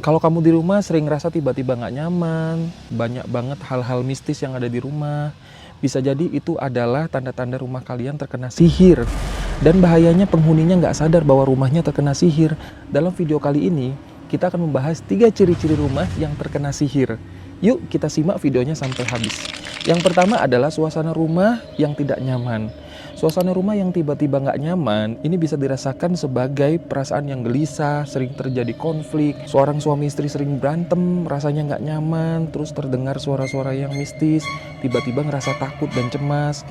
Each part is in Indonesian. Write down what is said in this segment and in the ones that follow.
Kalau kamu di rumah sering ngerasa tiba-tiba nggak nyaman, banyak banget hal-hal mistis yang ada di rumah, bisa jadi itu adalah tanda-tanda rumah kalian terkena sihir. Dan bahayanya penghuninya nggak sadar bahwa rumahnya terkena sihir. Dalam video kali ini, kita akan membahas 3 ciri-ciri rumah yang terkena sihir. Yuk kita simak videonya sampai habis. Yang pertama adalah suasana rumah yang tidak nyaman. Suasana rumah yang tiba-tiba nggak nyaman, ini bisa dirasakan sebagai perasaan yang gelisah, sering terjadi konflik, seorang suami istri sering berantem, rasanya nggak nyaman, terus terdengar suara-suara yang mistis, tiba-tiba ngerasa takut dan cemas.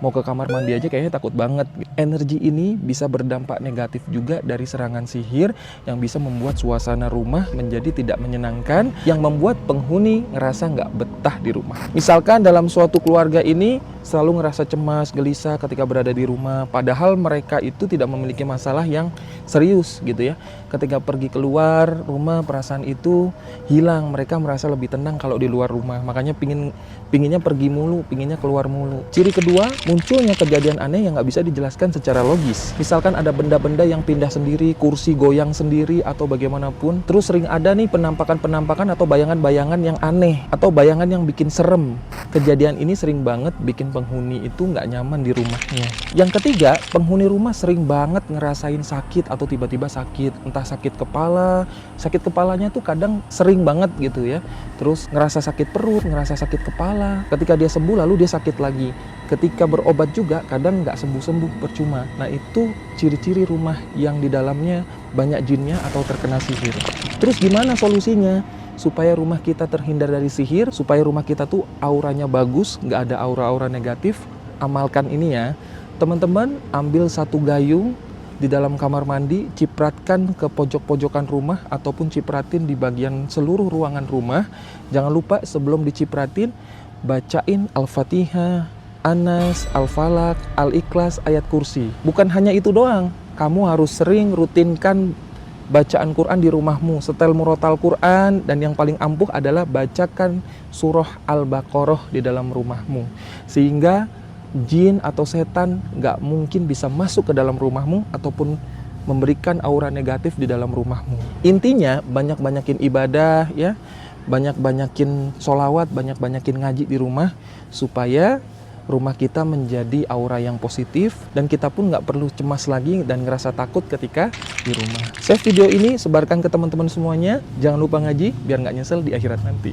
Mau ke kamar mandi aja kayaknya takut banget. Energi ini bisa berdampak negatif juga dari serangan sihir yang bisa membuat suasana rumah menjadi tidak menyenangkan, yang membuat penghuni ngerasa nggak betah di rumah. Misalkan dalam suatu keluarga ini selalu ngerasa cemas, gelisah ketika berada di rumah, padahal mereka itu tidak memiliki masalah yang serius gitu ya. Ketika pergi keluar rumah, perasaan itu hilang, mereka merasa lebih tenang kalau di luar rumah. Makanya pinginnya pergi mulu, pinginnya keluar mulu. Ciri kedua, munculnya kejadian aneh yang nggak bisa dijelaskan secara logis. Misalkan ada benda-benda yang pindah sendiri, kursi goyang sendiri, atau bagaimanapun. Terus sering ada nih penampakan-penampakan atau bayangan-bayangan yang aneh, atau bayangan yang bikin serem. Kejadian ini sering banget bikin penghuni itu nggak nyaman di rumahnya. Yang ketiga, penghuni rumah sering banget ngerasain sakit atau tiba-tiba sakit. Entah sakit kepala, sakit kepalanya tuh kadang sering banget gitu ya. Terus ngerasa sakit perut, ngerasa sakit kepala. Ketika dia sembuh lalu dia sakit lagi. Ketika berobat juga kadang nggak sembuh-sembuh, percuma. Nah itu ciri-ciri rumah yang di dalamnya banyak jinnya atau terkena sihir. Terus gimana solusinya? Supaya rumah kita terhindar dari sihir, supaya rumah kita tuh auranya bagus, nggak ada aura-aura negatif, amalkan ini ya. Teman-teman ambil satu gayung di dalam kamar mandi, cipratkan ke pojok-pojokan rumah ataupun cipratin di bagian seluruh ruangan rumah. Jangan lupa sebelum dicipratin, bacain Al-Fatihah, Anas, Al-Falaq, Al-Ikhlas, ayat kursi. Bukan hanya itu doang, kamu harus sering rutinkan bacaan Quran di rumahmu, setel murotal Quran, dan yang paling ampuh adalah bacakan surah Al-Baqarah di dalam rumahmu. Sehingga jin atau setan nggak mungkin bisa masuk ke dalam rumahmu ataupun memberikan aura negatif di dalam rumahmu. Intinya banyak-banyakin ibadah ya, banyak-banyakin sholawat, banyak-banyakin ngaji di rumah supaya rumah kita menjadi aura yang positif dan kita pun nggak perlu cemas lagi dan ngerasa takut ketika di rumah. Save video ini, sebarkan ke teman-teman semuanya. Jangan lupa ngaji biar nggak nyesel di akhirat nanti.